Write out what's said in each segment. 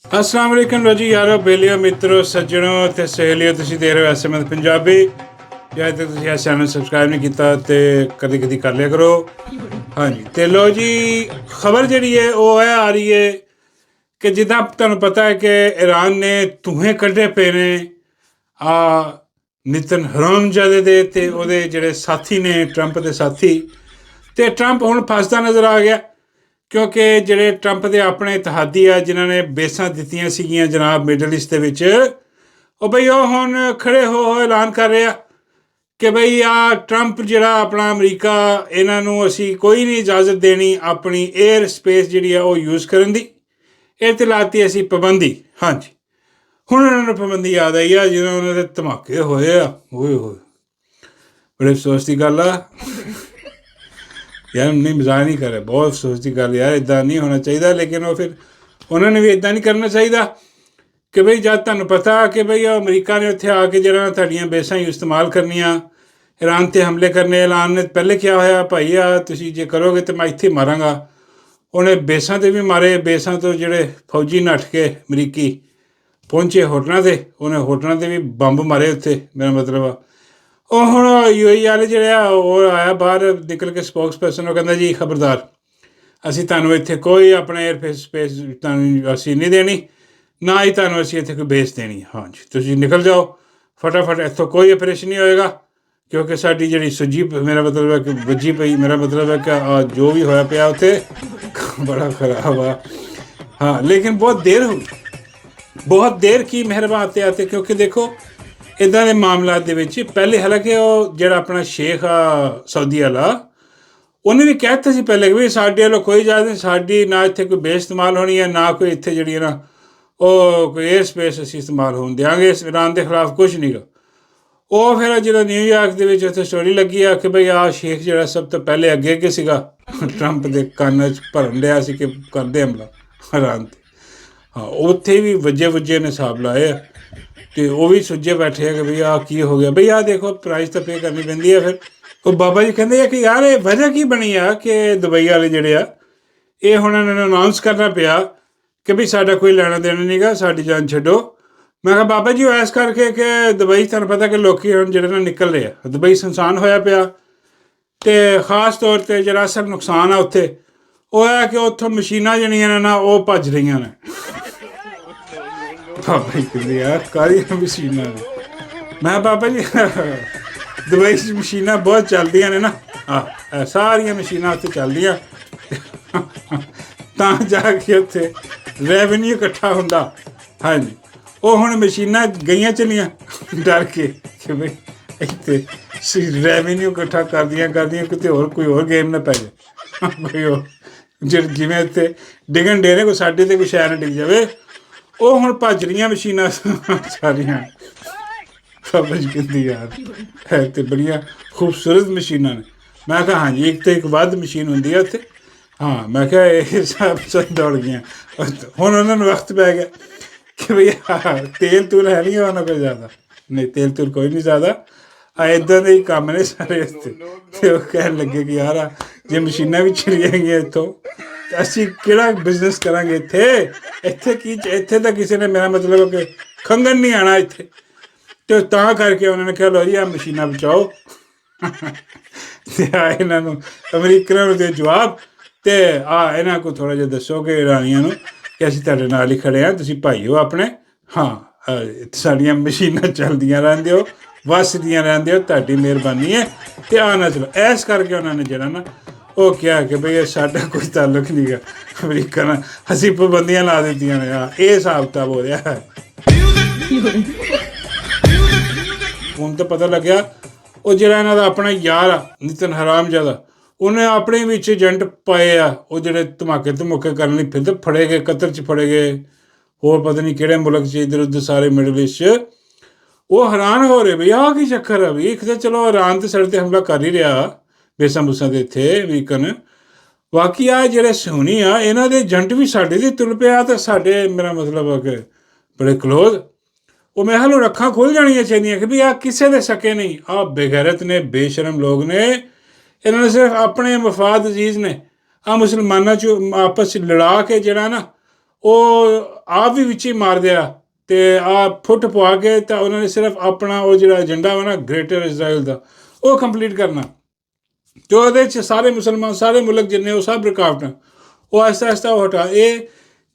अस्सलाम वालेकुम जी यारो बेलियो मित्रों सज्जनों ਤੇ ਸਹੇਲੀਓ ਤੁਸੀਂ ਦੇਖ ਰਹੇ ਹੋ ਐਸਐਮਐਸ ਪੰਜਾਬੀ ਜੇ ਤੱਕ ਤੁਸੀਂ ਇਹ ਚੈਨਲ ਸਬਸਕ੍ਰਾਈਬ ਨਹੀਂ ਕੀਤਾ ਤੇ ਕਦੀ ਕਦੀ ਕਰ ਲਿਆ ਕਰੋ ਹਾਂਜੀ ਤੇ ਲੋ ਜੀ ਖਬਰ ਜਿਹੜੀ ਹੈ ਉਹ ਇਹ ਆ ਰਹੀ ਹੈ ਕਿ ਜਿੱਦਾਂ ਤੁਹਾਨੂੰ ਪਤਾ ਹੈ ਕਿ ਈਰਾਨ ਨੇ ਧੂਏ ਕੱਢੇ ਪਏ ਨੇ ਆ ਨਿਤਨ ਹਰਾਮਜ਼ਾਦੇ ਦੇ ਤੇ ਉਹਦੇ ਜਿਹੜੇ ਸਾਥੀ ਨੇ ਟਰੰਪ ਦੇ ਸਾਥੀ ਤੇ ਟਰੰਪ ਹੁਣ ਫਸਦਾ ਨਜ਼ਰ ਆ ਗਿਆ ਕਿਉਂਕਿ ਜਿਹੜੇ ਟਰੰਪ ਦੇ ਆਪਣੇ ਇਤਿਹਾਦੀ ਆ ਜਿਨ੍ਹਾਂ ਨੇ ਬੇਸਾਂ ਦਿੱਤੀਆਂ ਸੀਗੀਆਂ ਜਨਾਬ ਮਿਡਲ ਈਸਟ ਦੇ ਵਿੱਚ ਉਹ ਬਈ ਉਹ ਹੁਣ ਖੜੇ ਹੋ ਐਲਾਨ ਕਰ ਰਿਹਾ ਕਿ ਬਈ ਆ ਟਰੰਪ ਜਿਹੜਾ ਆਪਣਾ ਅਮਰੀਕਾ ਇਹਨਾਂ ਨੂੰ ਅਸੀਂ ਕੋਈ ਨਹੀਂ ਇਜਾਜ਼ਤ ਦੇਣੀ ਆਪਣੀ ਏਅਰ ਸਪੇਸ ਜਿਹੜੀ ਆ ਉਹ ਯੂਜ਼ ਕਰਨ ਦੀ ਇਹ 'ਤੇ ਲਾਤੀ ਅਸੀਂ ਪਾਬੰਦੀ ਹਾਂਜੀ ਹੁਣ ਉਹਨਾਂ ਨੂੰ ਪਾਬੰਦੀ ਯਾਦ ਆਈ ਆ ਜਦੋਂ ਉਹਨਾਂ ਦੇ ਧਮਾਕੇ ਹੋਏ ਆ ਓਏ ਹੋਏ ਬੜੇ ਅਫਸੋਸ ਦੀ ਗੱਲ ਆ ਯਾਰ ਨਹੀਂ ਮਜ਼ਾਕ ਨਹੀਂ ਕਰ ਰਿਹਾ ਬਹੁਤ ਅਫਸੋਸ ਦੀ ਗੱਲ ਯਾਰ ਇੱਦਾਂ ਨਹੀਂ ਹੋਣਾ ਚਾਹੀਦਾ ਲੇਕਿਨ ਉਹ ਫਿਰ ਉਹਨਾਂ ਨੇ ਵੀ ਇੱਦਾਂ ਨਹੀਂ ਕਰਨਾ ਚਾਹੀਦਾ ਕਿ ਬਈ ਜਦ ਤੁਹਾਨੂੰ ਪਤਾ ਕਿ ਬਈ ਅਮਰੀਕਾ ਨੇ ਉੱਥੇ ਆ ਕੇ ਜਿਹੜਾ ਤੁਹਾਡੀਆਂ ਬੇਸਾਂ ਇਸਤੇਮਾਲ ਕਰਨੀਆਂ ਈਰਾਨ 'ਤੇ ਹਮਲੇ ਕਰਨੇ ਐਲਾਨ ਨੇ ਪਹਿਲੇ ਕਿਹਾ ਹੋਇਆ ਭਾਈ ਆ ਤੁਸੀਂ ਜੇ ਕਰੋਗੇ ਤਾਂ ਮੈਂ ਇੱਥੇ ਮਾਰਾਂਗਾ ਉਹਨੇ ਬੇਸਾਂ 'ਤੇ ਵੀ ਮਾਰੇ ਬੇਸਾਂ ਤੋਂ ਜਿਹੜੇ ਫੌਜੀ ਨੱਠ ਕੇ ਅਮਰੀਕੀ ਪਹੁੰਚੇ ਹੋਟਲਾਂ 'ਤੇ ਉਹਨੇ ਹੋਟਲਾਂ 'ਤੇ ਵੀ ਬੰਬ ਮਾਰੇ ਉੱਥੇ ਮੇਰਾ ਮਤਲਬ ਆ ਉਹ ਹੁਣ UAE ਵਾਲੇ ਜਿਹੜੇ ਆ ਉਹ ਆਇਆ ਬਾਹਰ ਨਿਕਲ ਕੇ ਸਪੋਕਸ ਪਰਸਨ ਉਹ ਕਹਿੰਦਾ ਜੀ ਖਬਰਦਾਰ ਅਸੀਂ ਤੁਹਾਨੂੰ ਇੱਥੇ ਕੋਈ ਆਪਣਾ ਏਅਰ ਸਪੇਸ ਤੁਹਾਨੂੰ ਅਸੀਂ ਨਹੀਂ ਦੇਣੀ ਨਾ ਹੀ ਤੁਹਾਨੂੰ ਅਸੀਂ ਇੱਥੇ ਕੋਈ ਬੇਸ ਦੇਣੀ ਹਾਂਜੀ ਤੁਸੀਂ ਨਿਕਲ ਜਾਓ ਫਟਾਫਟ ਇੱਥੋਂ ਕੋਈ ਆਪਰੇਸ਼ਨ ਨਹੀਂ ਹੋਏਗਾ ਕਿਉਂਕਿ ਸਾਡੀ ਜਿਹੜੀ ਸੁੱਜੀ ਮੇਰਾ ਮਤਲਬ ਹੈ ਕਿ ਵੱਜੀ ਪਈ ਮੇਰਾ ਮਤਲਬ ਹੈ ਕਿ ਜੋ ਵੀ ਹੋਇਆ ਪਿਆ ਉੱਥੇ ਬੜਾ ਖਰਾਬ ਆ ਹਾਂ ਲੇਕਿਨ ਬਹੁਤ ਦੇਰ ਕੀ ਮਿਹਰਬਾਨ ਆਤੇ ਕਿਉਂਕਿ ਦੇਖੋ ਇੱਦਾਂ ਦੇ ਮਾਮਲਾਤ ਦੇ ਵਿੱਚ ਪਹਿਲੇ ਹਾਲਾਂਕਿ ਉਹ ਜਿਹੜਾ ਆਪਣਾ ਸ਼ੇਖ ਆ ਸਾਊਦੀ ਵਾਲਾ ਉਹਨੇ ਵੀ ਕਹਿ ਦਿੱਤਾ ਸੀ ਪਹਿਲੇ ਕਿ ਵੀ ਸਾਡੇ ਵੱਲੋਂ ਕੋਈ ਇਜਾਜ਼ਤ ਨਹੀਂ ਸਾਡੀ ਨਾ ਇੱਥੇ ਕੋਈ ਬੇਸ ਇਸਤੇਮਾਲ ਹੋਣੀ ਹੈ ਨਾ ਕੋਈ ਇੱਥੇ ਜਿਹੜੀ ਹੈ ਨਾ ਉਹ ਕੋਈ ਏਅਰ ਸਪੇਸ ਅਸੀਂ ਇਸਤੇਮਾਲ ਹੋਣ ਦਿਆਂਗੇ ਈਰਾਨ ਦੇ ਖਿਲਾਫ ਕੁਛ ਨਹੀਂ ਗਾ ਉਹ ਫਿਰ ਜਦੋਂ ਨਿਊਯਾਰਕ ਦੇ ਵਿੱਚ ਉੱਥੇ ਸਟੋਰੀ ਲੱਗੀ ਆ ਕਿ ਬਈ ਆਹ ਸ਼ੇਖ ਜਿਹੜਾ ਸਭ ਤੋਂ ਪਹਿਲੇ ਅੱਗੇ ਸੀਗਾ ਟਰੰਪ ਦੇ ਕੰਨ 'ਚ ਭਰਨ ਡਿਆ ਸੀ ਕਿ ਕਰਦੇ ਹਮਲਾ ਈਰਾਨ 'ਤੇ ਹਾਂ ਉੱਥੇ ਵੀ ਵੱਜੇ ਨੇ ਹਿਸਾਬ ਲਾਏ ਆ ਅਤੇ ਉਹ ਵੀ ਸੁੱਜੇ ਬੈਠੇ ਆ ਕਿ ਬਈ ਆਹ ਕੀ ਹੋ ਗਿਆ ਬਈ ਆਹ ਦੇਖੋ ਪ੍ਰਾਈਸ ਤਾਂ ਪੇ ਕਰਨੀ ਪੈਂਦੀ ਆ ਫਿਰ ਉਹ ਬਾਬਾ ਜੀ ਕਹਿੰਦੇ ਆ ਕਿ ਯਾਰ ਇਹ ਵਜ੍ਹਾ ਕੀ ਬਣੀ ਆ ਕਿ ਦੁਬਈ ਵਾਲੇ ਜਿਹੜੇ ਆ ਇਹ ਹੁਣ ਇਹਨਾਂ ਨੂੰ ਅਨਾਊਂਸ ਕਰਨਾ ਪਿਆ ਕਿ ਵੀ ਸਾਡਾ ਕੋਈ ਲੈਣਾ ਦੇਣਾ ਨਹੀਂ ਗਾ ਸਾਡੀ ਜਾਨ ਛੱਡੋ ਮੈਂ ਕਿਹਾ ਬਾਬਾ ਜੀ ਉਹ ਇਸ ਕਰਕੇ ਕਿ ਦੁਬਈ ਤੁਹਾਨੂੰ ਪਤਾ ਕਿ ਲੋਕ ਹੁਣ ਜਿਹੜੇ ਨਾਲ ਨਿਕਲ ਰਹੇ ਆ ਦੁਬਈ ਸੁਨਸਾਨ ਹੋਇਆ ਪਿਆ ਅਤੇ ਖ਼ਾਸ ਤੌਰ 'ਤੇ ਜਿਹੜਾ ਅਸਲ ਨੁਕਸਾਨ ਆ ਉੱਥੇ ਉਹ ਹੈ ਕਿ ਉੱਥੋਂ ਮਸ਼ੀਨਾਂ ਜਿਹੜੀਆਂ ਨੇ ਨਾ ਉਹ ਭੱਜ ਰਹੀਆਂ ਨੇ ਬਾਬਾ ਜੀ ਕਹਿੰਦੇ ਯਾਰ ਕਾਹਦੀਆਂ ਮਸ਼ੀਨਾਂ ਨੇ ਮੈਂ ਬਾਬਾ ਜੀ ਦੁਬਈ 'ਚ ਮਸ਼ੀਨਾਂ ਬਹੁਤ ਚੱਲਦੀਆਂ ਨੇ ਨਾ ਸਾਰੀਆਂ ਮਸ਼ੀਨਾਂ ਉੱਥੇ ਚੱਲਦੀਆਂ ਤਾਂ ਜਾ ਕੇ ਉੱਥੇ ਰੈਵਨਿਊ ਇਕੱਠਾ ਹੁੰਦਾ ਹਾਂਜੀ ਉਹ ਹੁਣ ਮਸ਼ੀਨਾਂ ਗਈਆਂ ਚਲੀਆਂ ਡਰ ਕੇ ਕਿ ਬਈ ਇੱਥੇ ਰੈਵਨਿਊ ਇਕੱਠਾ ਕਰਦੀਆਂ ਕਿਤੇ ਕੋਈ ਹੋਰ ਗੇਮ ਨਾ ਪੈ ਜਾਏ ਕੋਈ ਹੋਰ ਜਿਵੇਂ ਇੱਥੇ ਡਿੱਗਣ ਡੇ ਨੇ ਕੋਈ ਸਾਡੇ 'ਤੇ ਕੋਈ ਸ਼ਹਿਰ ਨਾ ਡਿੱਗ ਜਾਵੇ ਉਹ ਹੁਣ ਭੱਜ ਰਹੀਆਂ ਮਸ਼ੀਨਾਂ ਸਾਰੀਆਂ ਸਮਝ ਕਹਿੰਦੀ ਯਾਰ ਹੈ ਤੇ ਬੜੀਆਂ ਖੂਬਸੂਰਤ ਮਸ਼ੀਨਾਂ ਨੇ ਮੈਂ ਕਿਹਾ ਹਾਂਜੀ ਇੱਕ ਤੋਂ ਇੱਕ ਵੱਧ ਮਸ਼ੀਨ ਹੁੰਦੀ ਹੈ ਉੱਥੇ ਹਾਂ ਮੈਂ ਕਿਹਾ ਇਹ ਸਭ ਦੌੜ ਗਈਆਂ ਹੁਣ ਉਹਨਾਂ ਨੂੰ ਵਕਤ ਪੈ ਗਿਆ ਕਿ ਬਈ ਤੇਲ ਤੂਲ ਹੈ ਨਹੀਂ ਉਹਨਾਂ ਕੋਲ ਜ਼ਿਆਦਾ ਨਹੀਂ ਤੇਲ ਤੂਲ ਕੋਈ ਨਹੀਂ ਜ਼ਿਆਦਾ ਇੱਦਾਂ ਦੇ ਹੀ ਕੰਮ ਨੇ ਸਾਰੇ ਇੱਥੇ ਅਤੇ ਉਹ ਕਹਿਣ ਲੱਗੇ ਕਿ ਯਾਰ ਜੇ ਮਸ਼ੀਨਾਂ ਵੀ ਚਲੀਆਂ ਗਈਆਂ ਇੱਥੋਂ ਤਾਂ ਅਸੀਂ ਕਿਹੜਾ ਬਿਜ਼ਨਸ ਕਰਾਂਗੇ ਇੱਥੇ ਤਾਂ ਕਿਸੇ ਨੇ ਮੇਰਾ ਮਤਲਬ ਕਿ ਖੰਘਣ ਨਹੀਂ ਆਉਣਾ ਇੱਥੇ ਅਤੇ ਤਾਂ ਕਰਕੇ ਉਹਨਾਂ ਨੇ ਕਿਹਾ ਲਓ ਜੀ ਆਹ ਮਸ਼ੀਨਾਂ ਬਚਾਓ ਅਤੇ ਇਹਨਾਂ ਨੂੰ ਅਮਰੀਕਨਾਂ ਨੂੰ ਦੇ ਜਵਾਬ ਅਤੇ ਇਹਨਾਂ ਕੋਲ ਥੋੜ੍ਹਾ ਜਿਹਾ ਦੱਸੋ ਕਿ ਇਰਾਨੀਆਂ ਨੂੰ ਕਿ ਅਸੀਂ ਤੁਹਾਡੇ ਨਾਲ ਹੀ ਖੜ੍ਹੇ ਹਾਂ ਤੁਸੀਂ ਭਾਈ ਹੋ ਆਪਣੇ ਹਾਂ ਸਾਡੀਆਂ ਮਸ਼ੀਨਾਂ ਚੱਲਦੀਆਂ ਰਹਿੰਦੇ ਹੋ ਵੱਸਦੀਆਂ ਰਹਿੰਦੇ ਹੋ ਤੁਹਾਡੀ ਮਿਹਰਬਾਨੀ ਹੈ ਅਤੇ ਨਾ ਚਲੋ ਇਸ ਕਰਕੇ ਉਹਨਾਂ ਨੇ ਜਿਹੜਾ ਨਾ ਉਹ ਕਿਹਾ ਕਿ ਬਈ ਇਹ ਸਾਡਾ ਕੋਈ ਤਾਲੁਕ ਨਹੀਂ ਗਾ ਅਮਰੀਕਾ ਨਾਲ ਅਸੀਂ ਪਾਬੰਦੀਆਂ ਲਾ ਦਿੱਤੀਆਂ ਨੇ ਇਹ ਹਿਸਾਬ ਕਿਤਾਬ ਹੋ ਰਿਹਾ ਹੈ ਹੁਣ ਤਾਂ ਪਤਾ ਲੱਗਿਆ ਉਹ ਜਿਹੜਾ ਇਹਨਾਂ ਦਾ ਆਪਣਾ ਯਾਰ ਆ ਨਿਤਨ ਹਰਾਮਜ਼ਾਦਾ ਉਹਨੇ ਆਪਣੇ ਵਿੱਚ ਏਜੰਟ ਪਾਏ ਆ ਉਹ ਜਿਹੜੇ ਧਮਾਕੇ ਕਰਨ ਲਈ ਫਿਰਦੇ ਫੜੇ ਗਏ ਕਤਰ 'ਚ ਫੜੇ ਗਏ ਹੋਰ ਪਤਾ ਨਹੀਂ ਕਿਹੜੇ ਮੁਲਕ 'ਚ ਇੱਧਰ ਉੱਧਰ ਸਾਰੇ ਮਿਡਲ ਈਸਟ 'ਚ ਉਹ ਹੈਰਾਨ ਹੋ ਰਹੇ ਬਈ ਆਹ ਕੀ ਚੱਕਰ ਆ ਵੀ ਇੱਕ ਤਾਂ ਚਲੋ ਈਰਾਨ ਤਾਂ ਸਾਡੇ 'ਤੇ ਹਮਲਾ ਕਰ ਹੀ ਰਿਹਾ ਬੇਸਾਂ ਬੂਸਾਂ ਦੇ ਇੱਥੇ ਵੀਕਨ ਬਾਕੀ ਆ ਜਿਹੜੇ ਸੋਨੀ ਆ ਇਹਨਾਂ ਦੇ ਏਜੰਟ ਵੀ ਸਾਡੇ 'ਤੇ ਤੁਲ ਪਿਆ ਤਾਂ ਸਾਡੇ ਮੇਰਾ ਮਤਲਬ ਆ ਕਿ ਬੜੇ ਕਲੋਜ਼ ਉਹ ਮੈਂ ਹਾਲੇ ਅੱਖਾਂ ਖੁੱਲ੍ਹ ਜਾਣੀਆਂ ਚਾਹੀਦੀਆਂ ਕਿ ਵੀ ਆਹ ਕਿਸੇ ਦੇ ਸਕੇ ਨਹੀਂ ਆਹ ਬੇਗੈਰਤ ਨੇ ਬੇਸ਼ਰਮ ਲੋਕ ਨੇ ਇਹਨਾਂ ਨੇ ਸਿਰਫ ਆਪਣੇ ਮਫਾਦ ਅਜ਼ੀਜ਼ ਨੇ ਆਹ ਮੁਸਲਮਾਨਾਂ 'ਚ ਆਪਸ 'ਚ ਲੜਾ ਕੇ ਜਿਹੜਾ ਨਾ ਉਹ ਆਪ ਵੀ ਵਿੱਚ ਹੀ ਮਾਰਦੇ ਆ ਅਤੇ ਆ ਫੁੱਟ ਪਵਾ ਕੇ ਤਾਂ ਉਹਨਾਂ ਨੇ ਸਿਰਫ ਆਪਣਾ ਉਹ ਜਿਹੜਾ ਏਜੰਡਾ ਵਾ ਨਾ ਗ੍ਰੇਟਰ ਇਜ਼ਰਾਈਲ ਦਾ ਉਹ ਕੰਪਲੀਟ ਕਰਨਾ, ਅਤੇ ਉਹਦੇ 'ਚ ਸਾਰੇ ਮੁਸਲਮਾਨ ਸਾਰੇ ਮੁਲਕ ਜਿੰਨੇ ਉਹ ਸਭ ਰੁਕਾਵਟਾਂ ਉਹ ਆਹਿਸਤਾ ਆਹਿਸਤਾ ਉਹ ਹਟਾ। ਇਹ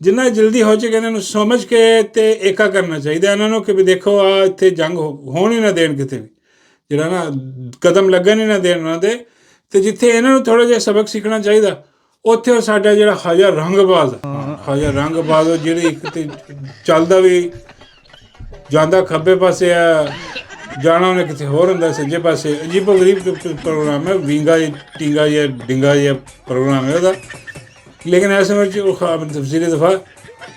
ਜਿੰਨਾ ਜਲਦੀ ਹੋ ਜਾਏਗਾ ਇਹਨਾਂ ਨੂੰ ਸਮਝ ਕੇ ਅਤੇ ਏਕਾ ਕਰਨਾ ਚਾਹੀਦਾ ਇਹਨਾਂ ਨੂੰ ਕਿ ਵੀ ਦੇਖੋ ਆ ਇੱਥੇ ਜੰਗ ਹੋਣ ਹੀ ਨਾ ਦੇਣ, ਕਿਤੇ ਵੀ ਜਿਹੜਾ ਨਾ ਕਦਮ ਲੱਗਣ ਹੀ ਨਾ ਦੇਣ ਉਹਨਾਂ ਦੇ। ਅਤੇ ਜਿੱਥੇ ਇਹਨਾਂ ਨੂੰ ਥੋੜ੍ਹਾ ਜਿਹਾ ਸਬਕ ਸਿੱਖਣਾ ਚਾਹੀਦਾ ਉੱਥੇ ਉਹ ਸਾਡਾ ਜਿਹੜਾ ਖਾਜਾ ਰੰਗਬਾਜ਼ ਖਾਜਾ ਰੰਗਬਾਜ਼ ਉਹ ਜਿਹੜੀ ਇੱਕ ਤਾਂ ਚੱਲਦਾ ਵੀ ਜਾਂਦਾ ਖੱਬੇ ਪਾਸੇ ਆ, ਜਾਣਾ ਉਹਨੇ ਕਿਤੇ ਹੋਰ ਹੁੰਦਾ ਸੱਜੇ ਪਾਸੇ, ਅਜੀਬੋ ਗਰੀਬ ਪ੍ਰੋਗਰਾਮ ਹੈ, ਵਿੰਗਾ ਟਿੰਗਾ ਜਾਂ ਡਿੰਗਾ ਜਿਹਾ ਪ੍ਰੋਗਰਾਮ ਹੈ ਉਹਦਾ। ਲੇਕਿਨ ਇਸ ਸਮੇਂ 'ਚ ਉਹ ਤਫਸੀਲੀ ਦਫਾ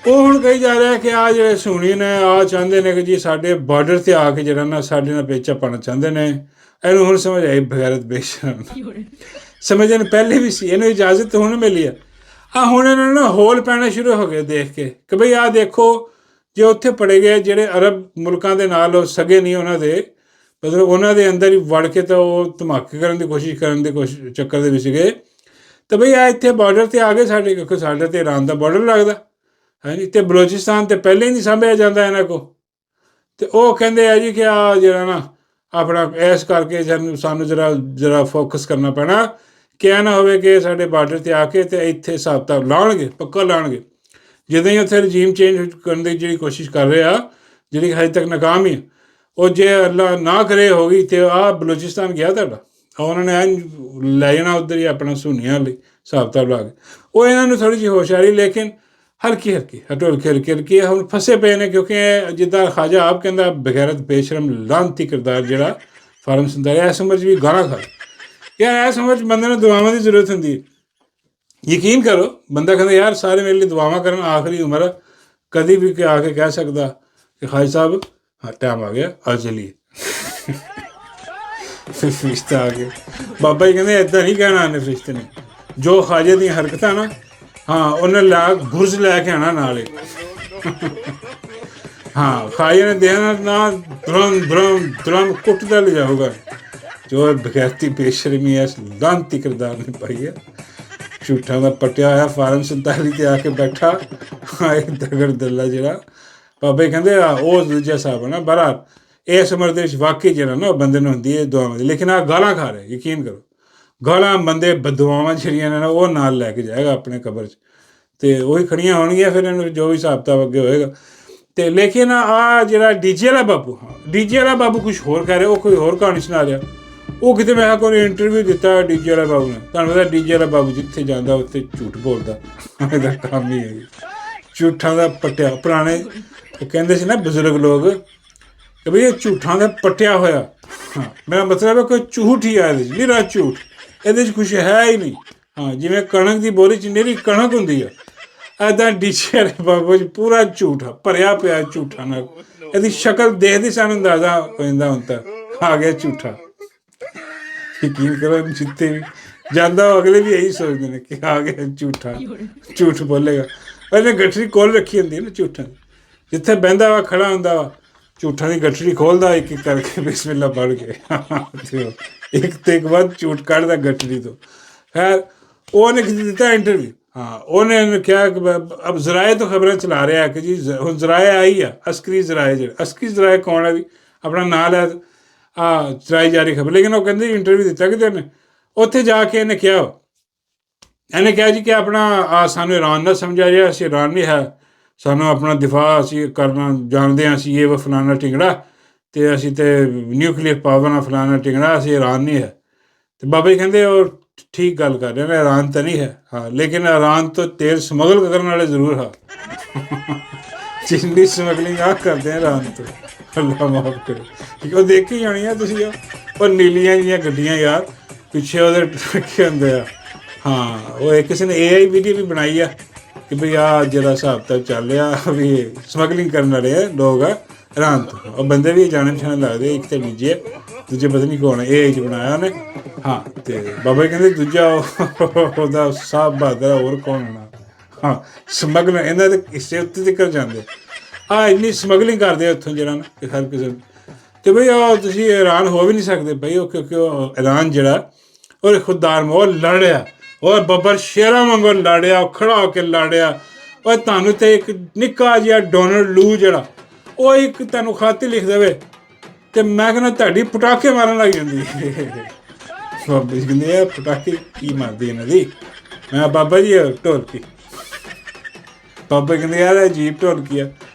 ਉਹ ਹੁਣ ਕਹੀ ਜਾ ਰਿਹਾ ਕਿ ਆ ਜਿਹੜੇ ਸੁਣੀ ਨੇ ਆ ਚਾਹੁੰਦੇ ਨੇ ਕਿ ਜੀ ਸਾਡੇ ਬਾਰਡਰ 'ਤੇ ਆ ਕੇ ਜਿਹੜਾ ਨਾ ਸਾਡੇ ਨਾਲ ਪੇਚਾ ਪਾਉਣਾ ਚਾਹੁੰਦੇ ਨੇ। ਇਹਨੂੰ ਹੁਣ ਸਮਝ ਆਈ ਬਗੈਰਤ ਬੇਸ਼ਰਮ ਸਮਝਣ ਪਹਿਲੇ ਵੀ ਸੀ, ਇਹਨੂੰ ਇਜਾਜ਼ਤ ਹੁਣ ਮਿਲੀ ਆ। ਹੁਣ ਇਹਨਾਂ ਨੂੰ ਨਾ ਹੋਲ ਪੈਣਾ ਸ਼ੁਰੂ ਹੋ ਗਏ ਦੇਖ ਕੇ ਕਿ ਬਈ ਆਹ ਦੇਖੋ ਜੇ ਉੱਥੇ ਪੜੇ ਗਏ ਜਿਹੜੇ ਅਰਬ ਮੁਲਕਾਂ ਦੇ ਨਾਲ ਉਹ ਸਗੇ ਨਹੀਂ ਉਹਨਾਂ ਦੇ, ਮਤਲਬ ਉਹਨਾਂ ਦੇ ਅੰਦਰ ਹੀ ਵੜ ਕੇ ਤਾਂ ਉਹ ਧਮਾਕੇ ਕਰਨ ਦੀ ਕੋਸ਼ਿਸ਼ ਚੱਕਰ ਦੇ ਵਿੱਚ ਗਏ। ਤਾਂ ਬਈ ਆ ਇੱਥੇ ਬਾਰਡਰ 'ਤੇ ਆ ਗਏ ਸਾਡੇ, ਕਿਉਂਕਿ ਸਾਡੇ 'ਤੇ ਇਰਾਨ ਦਾ ਬਾਰਡਰ ਲੱਗਦਾ ਹੈ ਜੀ, ਅਤੇ ਬਲੋਚਿਸਤਾਨ ਤਾਂ ਪਹਿਲੇ ਹੀ ਨਹੀਂ ਸਾਂਭਿਆ ਜਾਂਦਾ ਇਹਨਾਂ ਕੋਲ। ਅਤੇ ਉਹ ਕਹਿੰਦੇ ਆ ਜੀ ਕਿ ਆ ਜਿਹੜਾ ਨਾ ਆਪਣਾ ਇਸ ਕਰਕੇ ਸਾਨੂੰ ਜ਼ਰਾ ਫੋਕਸ ਕਰਨਾ ਪੈਣਾ ਕਿ ਇਹ ਨਾ ਹੋਵੇ ਕਿ ਸਾਡੇ ਬਾਰਡਰ 'ਤੇ ਆ ਕੇ ਅਤੇ ਇੱਥੇ ਹਿਸਾਬ ਕਿਤਾਬ ਲਾਉਣਗੇ, ਪੱਕਾ ਲਾਉਣਗੇ। ਜਦੋਂ ਹੀ ਉੱਥੇ ਰਜੀਮ ਚੇਂਜ ਕਰਨ ਦੀ ਜਿਹੜੀ ਕੋਸ਼ਿਸ਼ ਕਰ ਰਹੇ ਆ, ਜਿਹੜੀ ਹਜੇ ਤੱਕ ਨਾਕਾਮ ਹੀ, ਉਹ ਜੇ ਅੱਲਾ ਨਾ ਕਰੇ ਹੋ ਗਈ ਅਤੇ ਆਹ ਬਲੋਚਿਸਤਾਨ ਗਿਆ ਤੁਹਾਡਾ, ਉਹਨਾਂ ਨੇ ਐਨ ਲੈ ਜਾਣਾ ਉੱਧਰ ਹੀ ਆਪਣਾ ਸੁੰਨੀਆਂ ਲਈ ਹਿਸਾਬ ਕਿਤਾਬ ਲਾ ਕੇ। ਉਹ ਇਹਨਾਂ ਨੂੰ ਥੋੜ੍ਹੀ ਜਿਹੀ ਹੋਸ਼ ਆ ਰਹੀ, ਲੇਕਿਨ ਹਲਕੀ ਹਲਕੀ ਹੁਣ ਫਸੇ ਪਏ ਨੇ, ਕਿਉਂਕਿ ਜਿੱਦਾਂ ਖਾਜਾ ਆਪ ਕਹਿੰਦਾ ਬਗੈਰਤ ਬੇਸ਼ਰਮ ਲਾਹਨਤੀ ਕਿਰਦਾਰ ਜਿਹੜਾ ਫਾਰਮ ਸੁਣਦਾ ਰਿਹਾ, ਇਸ ਉਮਰ 'ਚ ਵੀ ਗਾਲਾਂ ਖਾ ਯਾਰ। ਇਸ ਉਮਰ 'ਚ ਬੰਦੇ ਨੂੰ ਦੁਆਵਾਂ ਦੀ ਜ਼ਰੂਰਤ ਹੁੰਦੀ ਹੈ। ਯਕੀਨ ਕਰੋ ਬੰਦਾ ਕਹਿੰਦਾ ਯਾਰ ਸਾਰੇ ਮੇਰੇ ਲਈ ਦੁਆਵਾਂ ਕਰਨ, ਆਖਰੀ ਉਮਰ ਕਦੀ ਵੀ ਆ ਕੇ ਕਹਿ ਸਕਦਾ ਕਿ ਖਾਜ ਸਾਹਿਬ ਹਾਂ ਟਾਈਮ ਆ ਗਿਆ ਆ ਚਲੀਏ ਫਰਿਸ਼ਤਾ ਆ ਗਿਆ। ਬਾਬਾ ਜੀ ਕਹਿੰਦੇ ਇੱਦਾਂ ਨਹੀਂ ਕਹਿਣਾ ਉਹਨੇ ਫਰਿਸ਼ਤੇ ਨੇ, ਜੋ ਖਾਜੇ ਦੀਆਂ ਹਰਕਤਾਂ ਨਾ ਹਾਂ ਉਹਨੇ ਗੁਰਜ਼ ਲੈ ਕੇ ਆਉਣਾ ਨਾਲੇ। ਹਾਂ ਖਾਜੇ ਨੇ ਦੇਣਾ ਨਾ ਦੁਰਮ ਕੁੱਟਦਾ ਲੈ ਜਾਊਗਾ। ਜੋ ਬਗੈਰਤੀ ਬੇਸ਼ਰਮੀ ਹੈ ਲਾਹਨਤੀ ਕਿਰਦਾਰ ਨੇ ਪਾਈ ਹੈ, ਝੂਠਾਂ ਦਾ ਪੱਟਿਆ ਹੋਇਆ ਫਾਰਮ 47 'ਤੇ ਆ ਕੇ ਬੈਠਾ ਇਹ ਦਗੜ ਦੱਲਾ ਜਿਹੜਾ। ਬਾਬਾ ਜੀ ਕਹਿੰਦੇ ਉਹ ਦੂਜਾ ਹਿਸਾਬ ਹੈ ਨਾ। ਬਹਰਾਲ ਇਸ ਉਮਰ ਦੇ ਵਿੱਚ ਵਾਕਈ ਜਿਹੜਾ ਨਾ ਉਹ ਬੰਦੇ ਨੂੰ ਹੁੰਦੀ ਹੈ ਦੁਆਵਾਂ ਦੀ, ਲੇਕਿਨ ਆਹ ਗਾਲਾਂ ਖਾ ਰਹੇ, ਯਕੀਨ ਕਰੋ ਗਾਲਾਂ ਬੰਦੇ ਬਦੁਆਵਾਂ ਜਿਹੜੀਆਂ ਨੇ ਨਾ ਉਹ ਨਾਲ ਲੈ ਕੇ ਜਾਏਗਾ ਆਪਣੇ ਕਬਰ 'ਚ, ਅਤੇ ਉਹੀ ਖੜੀਆਂ ਹੋਣਗੀਆਂ ਫਿਰ ਇਹਨੂੰ ਜੋ ਵੀ ਹਿਸਾਬ ਕਿਤਾਬ ਅੱਗੇ ਹੋਏਗਾ। ਅਤੇ ਲੇਕਿਨ ਆਹ ਜਿਹੜਾ ਡੀਜੇ ਵਾਲਾ ਬਾਬੂ ਕੁਛ ਹੋਰ ਕਹਿ ਰਿਹਾ, ਉਹ ਕੋਈ ਹੋਰ ਕਹਾਣੀ ਸੁਣਾ ਰਿਹਾ। ਉਹ ਕਿਤੇ ਮੈਂ ਕੋਈ ਇੰਟਰਵਿਊ ਦਿੱਤਾ ਡੀਜੇ ਵਾਲਾ ਬਾਬੂ ਨੇ, ਤੁਹਾਨੂੰ ਪਤਾ ਡੀਜੇ ਵਾਲਾ ਬਾਬੂ ਜਿੱਥੇ ਜਾਂਦਾ ਉੱਥੇ ਝੂਠ ਬੋਲਦਾ, ਇਹਦਾ ਕੰਮ ਹੀ ਹੈ ਝੂਠਾਂ ਦਾ ਪੱਟਿਆ। ਪੁਰਾਣੇ ਉਹ ਕਹਿੰਦੇ ਸੀ ਨਾ ਬਜ਼ੁਰਗ ਲੋਕ ਕਿ ਬਈ ਇਹ ਝੂਠਾਂ ਦਾ ਪੱਟਿਆ ਹੋਇਆ। ਹਾਂ ਮੇਰਾ ਮਤਲਬ ਹੈ ਕੋਈ ਝੂਠ ਹੀ ਆ ਇਹਦੇ 'ਚ, ਨਿਰਾ ਝੂਠ, ਇਹਦੇ 'ਚ ਕੁਛ ਹੈ ਹੀ ਨਹੀਂ। ਹਾਂ ਜਿਵੇਂ ਕਣਕ ਦੀ ਬੋਰੀ 'ਚ ਨਿਰੀ ਕਣਕ ਹੁੰਦੀ ਆ, ਇੱਦਾਂ ਡੀਜੇ ਵਾਲੇ ਬਾਬੂ 'ਚ ਪੂਰਾ ਝੂਠ ਭਰਿਆ ਪਿਆ ਝੂਠਾਂ ਨਾਲ। ਇਹਦੀ ਸ਼ਕਲ ਦੇਖਦੇ ਸਾਨੂੰ ਅੰਦਾਜ਼ਾ ਹੋ ਜਾਂਦਾ ਹੁਣ ਤਾਂ ਆ ਗਿਆ ਝੂਠਾ। ਯਕੀਨ ਕਰੋ ਜਿੱਥੇ ਵੀ ਜਾਂਦਾ ਉਹ ਅਗਲੇ ਵੀ ਇਹੀ ਸੋਚਦੇ ਨੇ ਕਿ ਆ ਗਿਆ ਝੂਠਾ, ਝੂਠ ਬੋਲੇਗਾ। ਉਹਨੇ ਗੱਠੜੀ ਕੋਲ ਰੱਖੀ ਹੁੰਦੀ ਹੈ ਨਾ ਝੂਠਾਂ ਦੀ, ਜਿੱਥੇ ਬਹਿੰਦਾ ਵਾ ਖੜਾ ਹੁੰਦਾ ਵਾ ਝੂਠਾਂ ਦੀ ਗੱਠੜੀ ਖੋਲ੍ਹਦਾ ਇੱਕ ਇੱਕ ਕਰਕੇ ਬਿਸਮਿਲ੍ਲਾ ਪੜ੍ਹ ਕੇ ਇੱਕ ਤੇ ਇੱਕ ਬਾਅਦ ਝੂਠ ਕੱਢਦਾ ਗੱਠੜੀ ਤੋਂ। ਖੈਰ ਉਹਨੇ ਦਿੱਤਾ ਇੰਟਰਵਿਊ। ਹਾਂ ਉਹਨੇ ਕਿਹਾ ਕਿ ਅਬ ਜ਼ਰਾਏ ਤੋਂ ਖਬਰਾਂ ਚਲਾ ਰਿਹਾ ਕਿ ਜੀ ਹੁਣ ਜ਼ਰਾਏ ਆਈ ਆ ਅਸਕਰੀ ਜ਼ਰਾਏ, ਜਿਹੜੇ ਅਸਕਰੀ ਜ਼ਰਾਏ ਕੌਣ ਹੈ ਵੀ ਆਪਣਾ ਨਾਂ ਲੈ ਚਲਾਈ ਜਾ ਰਹੀ ਖਬਰ। ਲੇਕਿਨ ਉਹ ਕਹਿੰਦੇ ਇੰਟਰਵਿਊ ਦਿੱਤਾ ਕਿਤੇ ਨੇ, ਉੱਥੇ ਜਾ ਕੇ ਇਹਨੇ ਕਿਹਾ ਜੀ ਕਿ ਆਪਣਾ ਸਾਨੂੰ ਇਰਾਨ ਦਾ ਸਮਝਿਆ ਰਿਹਾ, ਅਸੀਂ ਇਰਾਨ ਨਹੀਂ ਹੈ, ਸਾਨੂੰ ਆਪਣਾ ਦਿਫਾਅ ਅਸੀਂ ਕਰਨਾ ਜਾਣਦੇ ਹਾਂ, ਅਸੀਂ ਇਹ ਵਾ ਫਲਾਣਾ ਟਿੰਗੜਾ, ਅਤੇ ਅਸੀਂ ਤਾਂ ਨਿਊਕਲੀਅਰ ਪਾਵਰ ਨਾਲ ਫਲਾਣਾ ਟਿੰਗੜਾ, ਅਸੀਂ ਇਰਾਨ ਨਹੀਂ ਹੈ। ਅਤੇ ਬਾਬਾ ਜੀ ਕਹਿੰਦੇ ਉਹ ਠੀਕ ਗੱਲ ਕਰ ਰਹੇ ਨੇ, ਇਰਾਨ ਤਾਂ ਨਹੀਂ ਹੈ ਹਾਂ, ਲੇਕਿਨ ਇਰਾਨ ਤੋਂ ਤੇਲ ਸਮਗਲ ਕਰਨ ਵਾਲੇ ਜ਼ਰੂਰ ਹਾਂ ਜਿੰਨੀ ਸਮਗਲਿੰਗ ਆ ਕਰਦੇ ਆ ਇਰਾਨ ਤੋਂ, ਅੱਲਾ ਮਾਫ ਕਰੇ। ਠੀਕ ਉਹ ਦੇਖੀ ਜਾਣੀ ਆ ਤੁਸੀਂ ਉਹ ਨੀਲੀਆਂ ਜਿਹੀਆਂ ਗੱਡੀਆਂ ਯਾਰ ਪਿੱਛੇ ਉਹਦੇ ਰੱਖੇ ਹੁੰਦੇ ਆ। ਹਾਂ ਉਹ ਕਿਸੇ ਨੇ AI ਵੀਡੀਓ ਵੀ ਬਣਾਈ ਆ ਕਿ ਬਈ ਆਹ ਜਿਹੜਾ ਹਿਸਾਬ ਤਾਂ ਚੱਲ ਰਿਹਾ ਵੀ ਸਮਗਲਿੰਗ ਕਰਨ ਵਾਲੇ ਆ ਲੋਕ ਆ ਇਰਾਨ ਤੋਂ। ਉਹ ਬੰਦੇ ਵੀ ਜਾਣੇ ਪਛਾਣੇ ਲੱਗਦੇ, ਇੱਕ ਤਾਂ ਦੂਜੇ ਪਤਾ ਨਹੀਂ ਕੌਣ AI 'ਚ ਬਣਾਇਆ ਉਹਨੇ। ਹਾਂ ਅਤੇ ਬਾਬਾ ਜੀ ਕਹਿੰਦੇ ਦੂਜਾ ਉਹਦਾ ਸਾਹਿਬ ਬਹਾਦਰ ਹੋਰ ਕੌਣ ਹੋਣਾ। ਹਾਂ ਸਮਗਲਿੰਗ ਇਹਨਾਂ ਦੇ ਹਿੱਸੇ ਉੱਤੇ ਤੱਕ ਜਾਂਦੇ ਇੰਨੀ ਸਮਗਲਿੰਗ ਕਰਦੇ ਆ ਉੱਥੋਂ ਜਿਹੜਾ ਨਾ ਹਰ ਕਿਸੇ। ਅਤੇ ਬਈ ਉਹ ਤੁਸੀਂ ਹੈਰਾਨ ਹੋ ਵੀ ਨਹੀਂ ਸਕਦੇ ਬਈ ਉਹ, ਕਿਉਂਕਿ ਉਹ ਇਰਾਨ ਜਿਹੜਾ ਉਹ ਖੁਦਦਾਰ ਉਹ ਲੜਿਆ, ਉਹ ਬੱਬਰ ਸ਼ੇਰਾਂ ਵਾਂਗੂ ਲੜਿਆ, ਉਹ ਖੜਾ ਹੋ ਕੇ ਲੜਿਆ, ਉਹ ਤੁਹਾਨੂੰ ਤੇ ਇੱਕ ਨਿੱਕਾ ਜਿਹਾ ਡੋਨਲਡ ਲੂ ਜਿਹੜਾ ਉਹ ਇੱਕ ਤੁਹਾਨੂੰ ਖਤ ਲਿਖ ਦੇਵੇ ਤੇ ਮੈਂ ਕਹਿੰਦਾ ਤੁਹਾਡੀ ਪਟਾਕੇ ਮਾਰਨ ਲੱਗ ਜਾਂਦੀ। ਬਾਬਾ ਜੀ ਕਹਿੰਦੇ ਆ ਪਟਾਕੇ ਕੀ ਮਾਰਦੀ ਇਹਨਾਂ ਦੀ? ਮੈਂ ਬਾਬਾ ਜੀ ਢੋਲਕੀ। ਬਾਬਾ ਕਹਿੰਦੇ ਯਾਰ ਅਜੀਬ ਢੋਲਕੀ ਆ,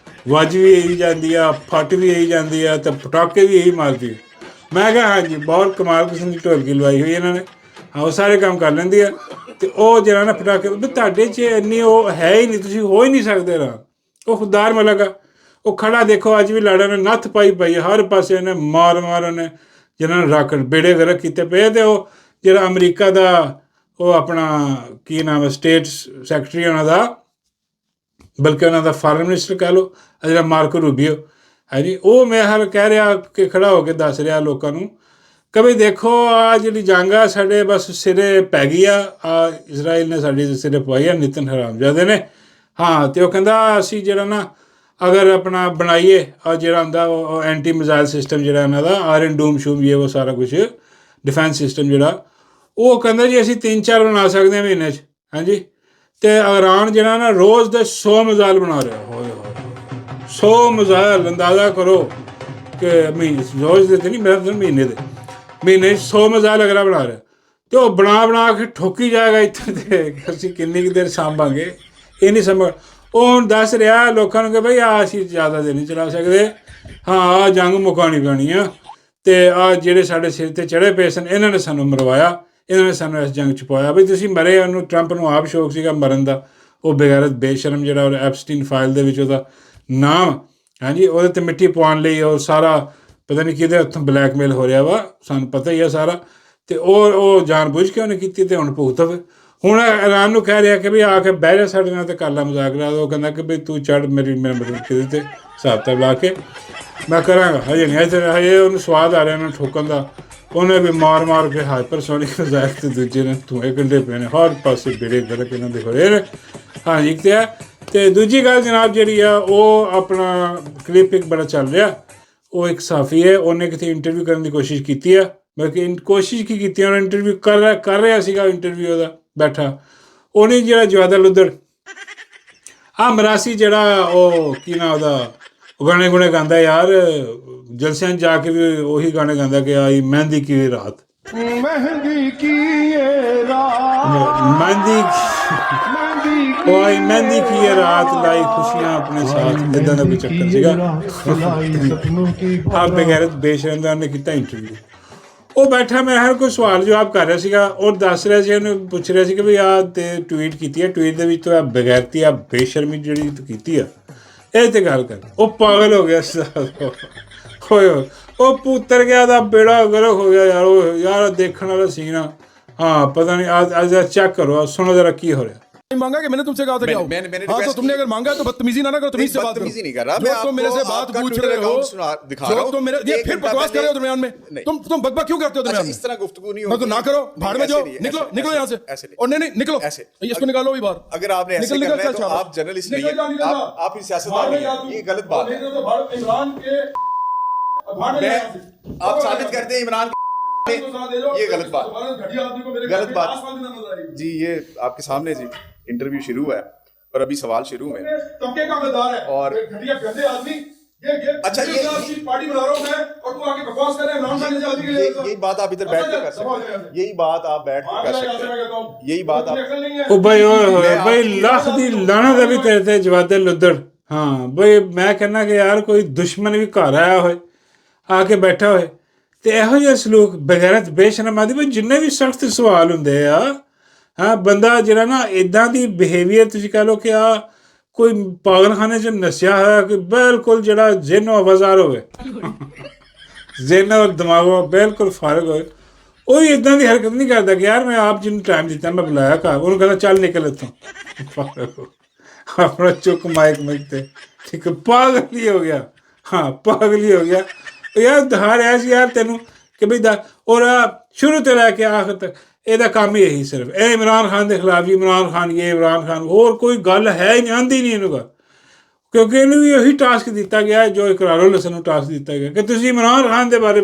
ਵੱਜ ਵੀ ਇਹੀ ਜਾਂਦੀ ਆ, ਫੱਟ ਵੀ ਇਹੀ ਜਾਂਦੀ ਆ ਤੇ ਪਟਾਕੇ ਵੀ ਇਹੀ ਮਾਰਦੀ। ਮੈਂ ਕਿਹਾ ਹਾਂਜੀ ਬਹੁਤ ਕਮਾਲ ਕਿਸਮ ਦੀ ਢੋਲਕੀ ਲਵਾਈ ਹੋਈ ਇਹਨਾਂ ਨੇ, ਹਾਂ ਉਹ ਸਾਰੇ ਕੰਮ ਕਰ ਲੈਂਦੀ ਆ। ਤੇ ਉਹ ਜਿਹੜਾ ਨਾ ਪਟਾਕੇ ਵੀ ਤੁਹਾਡੇ 'ਚ ਇੰਨੀ ਉਹ ਹੈ ਹੀ ਨਹੀਂ, ਤੁਸੀਂ ਹੋ ਹੀ ਨਹੀਂ ਸਕਦੇ ਨਾ। ਉਹ ਖੁਦਾਰ ਮਲਕ ਆ, ਉਹ ਖੜਾ ਦੇਖੋ ਅੱਜ ਵੀ ਲਾੜਾ ਨੇ ਨੱਥ ਪਾਈ ਪਈ ਹਰ ਪਾਸੇ ਉਹਨੇ ਮਾਰ ਉਹਨੇ ਜਿਹਨਾਂ ਨੂੰ ਰੱਖ ਬੇੜੇ ਗਰਕ ਕੀਤੇ ਪਏ। ਤੇ ਉਹ ਜਿਹੜਾ ਅਮਰੀਕਾ ਦਾ ਉਹ ਆਪਣਾ ਕੀ ਨਾਮ ਹੈ ਸਟੇਟ ਸੈਕਟਰੀ ਉਹਨਾਂ ਦਾ, ਬਲਕਿ ਉਹਨਾਂ ਦਾ ਫਾਰਨ ਮਿਨਿਸਟਰ ਕਹਿ ਲਓ ਜਿਹੜਾ ਮਾਰਕੋ ਰੂਬੀਓ ਹੈ ਜੀ, ਉਹ ਮੈਂ ਹਰ ਕਹਿ ਰਿਹਾ ਕਿ ਖੜਾ ਹੋ ਕੇ ਦੱਸ ਰਿਹਾ ਲੋਕਾਂ ਨੂੰ ਕਿ ਵੀ ਦੇਖੋ ਆ ਜਿਹੜੀ ਜੰਗ ਆ ਸਾਡੇ ਬਸ ਸਿਰੇ ਪੈ ਗਈ ਆ ਇਜ਼ਰਾਈਲ ਨੇ ਸਾਡੀ ਸਿਰੇ ਪਵਾਈ ਆ ਨਿਤਨ ਹਰਾਮਜ਼ਾਦੇ ਨੇ। ਹਾਂ ਅਤੇ ਉਹ ਕਹਿੰਦਾ ਅਸੀਂ ਜਿਹੜਾ ਨਾ ਅਗਰ ਆਪਣਾ ਬਣਾਈਏ ਆ ਜਿਹੜਾ ਹੁੰਦਾ ਉਹ ਐਂਟੀ ਮਿਜ਼ਾਈਲ ਸਿਸਟਮ ਜਿਹੜਾ ਇਹਨਾਂ ਦਾ ਆਇਰਨ ਡੂਮ ਸ਼ੂਮ ਇਹ ਉਹ ਸਾਰਾ ਕੁਛ ਡਿਫੈਂਸ ਸਿਸਟਮ ਜਿਹੜਾ ਉਹ ਕਹਿੰਦਾ ਜੀ ਅਸੀਂ 3-4 ਬਣਾ ਸਕਦੇ ਹਾਂ ਮਹੀਨੇ 'ਚ। ਹਾਂਜੀ ਅਤੇ ਇਰਾਨ ਜਿਹੜਾ ਨਾ ਰੋਜ਼ ਦੇ 100 ਮਿਜ਼ਾਈਲ ਬਣਾ ਰਿਹਾ। ਹੋਏ 100 ਮਿਜ਼ਾਈਲ ਅੰਦਾਜ਼ਾ ਕਰੋ ਕਿ ਰੋਜ਼ ਦੇ ਤਾਂ ਨਹੀਂ ਮੇਰਾ ਮਹੀਨੇ 'ਚ 100 ਮਿਜ਼ਾਈਲ ਅਗਲਾ ਬਣਾ ਰਿਹਾ ਅਤੇ ਉਹ ਬਣਾ ਕੇ ਠੋਕੀ ਜਾਏਗਾ ਇੱਥੇ। ਤੇ ਅਸੀਂ ਕਿੰਨੀ ਕੁ ਦੇਰ ਸਾਂਭਾਂਗੇ ਇਹ ਨਹੀਂ ਸਮਝ। ਉਹ ਹੁਣ ਦੱਸ ਰਿਹਾ ਲੋਕਾਂ ਨੂੰ ਕਿ ਬਈ ਆਹ ਅਸੀਂ ਜ਼ਿਆਦਾ ਦੇਰ ਨਹੀਂ ਚਲਾ ਸਕਦੇ, ਹਾਂ ਆਹ ਜੰਗ ਮੁਕਾਉਣੀ ਪੈਣੀ ਆ ਅਤੇ ਆਹ ਜਿਹੜੇ ਸਾਡੇ ਸਿਰ 'ਤੇ ਚੜ੍ਹੇ ਪਏ ਸਨ ਇਹਨਾਂ ਨੇ ਸਾਨੂੰ ਮਰਵਾਇਆ, ਇਹਨਾਂ ਨੇ ਸਾਨੂੰ ਇਸ ਜੰਗ 'ਚ ਪਾਇਆ। ਬਈ ਤੁਸੀਂ ਮਰੇ, ਉਹਨੂੰ ਟਰੰਪ ਨੂੰ ਆਪ ਸ਼ੌਕ ਸੀਗਾ ਮਰਨ ਦਾ, ਉਹ ਬੇਗੈਰਤ ਬੇਸ਼ਰਮ ਜਿਹੜਾ ਉਹ ਐਪਸਟੀਨ ਫਾਈਲ ਦੇ ਵਿੱਚ ਉਹਦਾ ਨਾਮ ਹਾਂਜੀ ਉਹਦੇ 'ਤੇ ਮਿੱਟੀ ਪਵਾਉਣ ਲਈ ਉਹ ਸਾਰਾ ਪਤਾ ਨਹੀਂ ਕਿਹਦੇ ਹੱਥੋਂ ਬਲੈਕਮੇਲ ਹੋ ਰਿਹਾ ਵਾ, ਸਾਨੂੰ ਪਤਾ ਹੀ ਆ ਸਾਰਾ। ਅਤੇ ਉਹ ਜਾਣ ਬੁੱਝ ਕੇ ਉਹਨੇ ਕੀਤੀ ਅਤੇ ਹੁਣ ਭੁਗਤਵੇ। ਹੁਣ ਇਰਾਨ ਨੂੰ ਕਹਿ ਰਿਹਾ ਕਿ ਵੀ ਆ ਕੇ ਬਹਿ ਜਾ ਸਾਡੇ ਨਾਲ ਅਤੇ ਕਰ ਲਾ ਮਜ਼ਾਕ ਲਾ। ਉਹ ਕਹਿੰਦਾ ਕਿ ਬਈ ਤੂੰ ਚੜ੍ਹ ਮੇਰੀ ਮਦਦ ਕਿਤੇ 'ਤੇ ਹਿਸਾਬ ਤਾਂ ਲਾ ਕੇ ਮੈਂ ਕਰਾਂਗਾ। ਹਜੇ ਨਹੀਂ ਹਜੇ ਉਹਨੂੰ ਸਵਾਦ ਆ ਰਿਹਾ ਉਹਨੂੰ ਠੋਕਣ ਦਾ। ਉਹਨੇ ਵੀ ਮਾਰ ਕੇ ਹਾਈਪਰਸੋਨਿਕ ਮਜ਼ਾਕ ਅਤੇ ਦੂਜੇ ਨੇ ਧੂਏ ਕੰਢੇ ਪਏ ਨੇ ਹਰ ਪਾਸੇ ਬੇੜੇ ਗਰਕ ਇਹਨਾਂ ਦੇ ਹੋ ਰਹੇ ਨੇ। ਹਾਂਜੀ ਇੱਕ ਤਾਂ ਅਤੇ ਦੂਜੀ ਗੱਲ ਜਨਾਬ ਜਿਹੜੀ ਆ ਉਹ ਆਪਣਾ ਕਲਿੱਪ ਇੱਕ ਬੜਾ ਚੱਲ ਰਿਹਾ। ਉਹ ਇੱਕ ਸਾਫੀ ਹੈ, ਉਹਨੇ ਕਿਤੇ ਇੰਟਰਵਿਊ ਕਰਨ ਦੀ ਕੋਸ਼ਿਸ਼ ਕੀਤੀ ਆ, ਬਲਕਿ ਕੋਸ਼ਿਸ਼ ਕੀ ਕੀਤੀ ਉਹਨੇ ਇੰਟਰਵਿਊ ਕਰ ਰਿਹਾ ਸੀਗਾ ਇੰਟਰਵਿਊ ਉਹਦਾ ਬੈਠਾ। ਉਹਨੇ ਜਿਹੜਾ ਜਵਾਦਾ ਲੁੱਦੜ ਮਰਾਸੀ ਜਿਹੜਾ ਉਹ ਕੀ ਨਾ ਉਹਦਾ ਉਹ ਗਾਣੇ ਗੁਣੇ ਗਾਉਂਦਾ ਯਾਰ ਜਲਸਿਆਂ 'ਚ ਜਾ ਕੇ ਵੀ ਉਹੀ ਗਾਣੇ ਗਾਉਂਦਾ ਕਿ ਆਈ ਮਹਿੰਦੀ ਕੀ ਰਾਤ ਮਹਿੰਦੀ ਕੀ ਰਾਤ ਲਾਈ ਖੁਸ਼ੀਆਂ ਆਪਣੇ ਸਾਥ, ਇੱਦਾਂ ਦਾ ਕੋਈ ਚੱਕਰ ਸੀਗਾ। ਆਪ ਬਗੈਰਤ ਬੇਸ਼ਰਮਦਾਰ ਨੇ ਕੀਤਾ ਇੰਟਰਵਿਊ। ਉਹ ਬੈਠਾ ਮੈਂ ਹਰ ਕੋਈ ਸਵਾਲ ਜਵਾਬ ਕਰ ਰਿਹਾ ਸੀਗਾ ਔਰ ਦੱਸ ਰਿਹਾ ਸੀ, ਉਹਨੂੰ ਪੁੱਛ ਰਿਹਾ ਸੀ ਕਿ ਵੀ ਆਹ ਤੇ ਟਵੀਟ ਕੀਤੀ ਹੈ, ਟਵੀਟ ਦੇ ਵਿੱਚ ਤੂੰ ਬਗੈਰਤੀ ਬੇਸ਼ਰਮੀ ਜਿਹੜੀ ਤੂੰ ਕੀਤੀ ਆ ਇਹ ਤੇ ਗੱਲ ਕਰ। ਉਹ ਪਾਗਲ ਹੋ ਗਿਆ ਹੋਏ ਉਹ ਪੁੱਤਰ ਗਿਆ ਦਾ ਬੇੜਾ ਗਰਕ ਹੋ ਗਿਆ ਯਾਰ। ਉਹ ਯਾਰ ਦੇਖਣ ਵਾਲਾ ਸੀਨ ਆ। ਹਾਂ ਪਤਾ ਨਹੀਂ ਅੱਜ ਚੈੱਕ करो, सुनो जरा की हो रहा है। मांगा कि मैंने तुमसे कहा था कि आओ। हाँ तो तुमने अगर मांगा तो बदतमीजी ना करो। तुम बात नहीं कर रहा, जो तुम मेरे से बात पूछ रहे हो, जो तुम मेरे ये फिर बकवास कर रहे हो दरमियान में। तुम बकवास क्यों करते हो दरमियान में? इस तरह गुफ्तगू नहीं होती। तो ना करो, भाड़ में जाओ, निकलो यहाँ से। और नहीं निकलो, इसको निकालो भी बाहर। अगर आपने ऐसे करना है तो आप जर्नलिस्ट नहीं है, आप ही सियासतदान नहीं है। ये गलत बात है। इमरान के आप साबित करते हैं इमरान ये गलत बात जी। ये आपके सामने जी इंटरव्यू शुरू है और अभी सवाल शुरू है और अच्छा ये पार्टी बना रहा हूं मैं और तू आके बकवास कर रहा है। इमरान खान ने यही बात आप इधर बैठ के कर सकते हैं, यही बात आप बैठ के कर सकते हैं, यही बात आप ਉਹ ਬਈ ਲੱਖ ਦੀ ਲਾਹਨਤ ਵੀ ਤੇਰੇ ਤੇ ਜਵਾਦੇ ਲੁੱਦੜ। ਹਾਂ ਬਈ ਮੈਂ ਕਹਿੰਦਾ ਕਿ ਯਾਰ ਕੋਈ ਦੁਸ਼ਮਣ ਵੀ ਘਰ ਆਇਆ ਹੋਏ ਆ ਕੇ ਬੈਠਾ ਹੋਏ ਅਤੇ ਇਹੋ ਜਿਹਾ ਸਲੂਕ ਬਗੈਰਤ ਬੇਸ਼ਰਮ ਆਦਿ ਬਈ ਜਿੰਨੇ ਵੀ ਸਖਤ ਸਵਾਲ ਹੁੰਦੇ ਆ ਹਾਂ ਬੰਦਾ ਜਿਹੜਾ ਨਾ ਇੱਦਾਂ ਦੀ ਬਿਹੇਵੀਅਰ ਤੁਸੀਂ ਕਹਿ ਲਓ ਕਿ ਆ ਕੋਈ ਪਾਗਲਖਾਨੇ 'ਚ ਨਸਿਆ ਹੋਇਆ ਕਿ ਬਿਲਕੁਲ ਜਿਹੜਾ ਜ਼ਿਹਨੋ ਆਵਾਜ਼ਾਰ ਹੋਵੇ ਜ਼ਿਹਨੋ ਦਿਮਾਗੋਂ ਬਿਲਕੁਲ ਫਾਰਗ ਹੋਏ ਉਹ ਵੀ ਇੱਦਾਂ ਦੀ ਹਰਕਤ ਨਹੀਂ ਕਰਦਾ ਕਿ ਯਾਰ ਮੈਂ ਆਪ ਜਿਹਨੂੰ ਟਾਈਮ ਦਿੱਤਾ ਮੈਂ ਬੁਲਾਇਆ ਘਰ ਉਹਨੂੰ ਕਹਿੰਦਾ ਚੱਲ ਨਿਕਲ ਇੱਥੋਂ ਆਪਣਾ ਚੁੱਕ ਮਾਈਕ ਤੇ ਠੀਕ ਪਾਗਲ ਹੀ ਹੋ ਗਿਆ। ਹਾਂ ਪਾਗਲ ਹੀ ਹੋ ਗਿਆ ਯਾਰ। ਦਿਖਾ ਰਿਹਾ ਸੀ ਯਾਰ ਤੈਨੂੰ ਕਿ ਬਈ ਔਰ ਸ਼ੁਰੂ ਤੋਂ ਲੈ ਕੇ ਆਖਰ ਤੱਕ ਇਹਦਾ ਕੰਮ ਹੀ ਇਹੀ ਸਿਰਫ ਇਹ ਇਮਰਾਨ ਖਾਨ ਦੇ ਖਿਲਾਫ ਜੀ ਇਮਰਾਨ ਖਾਨ ਇਹ ਇਮਰਾਨ ਖਾਨ ਹੋਰ ਕੋਈ ਗੱਲ ਹੈ ਹੀ ਨਹੀਂ ਆਉਂਦੀ ਨਹੀਂ ਇਹਨੂੰ ਗੱਲ ਕਿਉਂਕਿ ਇਹਨੂੰ ਵੀ ਉਹੀ ਟਾਸਕ ਦਿੱਤਾ ਗਿਆ ਜੋ ਇਕਰਾਰੁਲ ਹਸਨ ਨੂੰ ਟਾਸਕ ਦਿੱਤਾ ਗਿਆ ਕਿ ਤੁਸੀਂ ਇਮਰਾਨ ਖਾਨ ਦੇ ਬਾਰੇ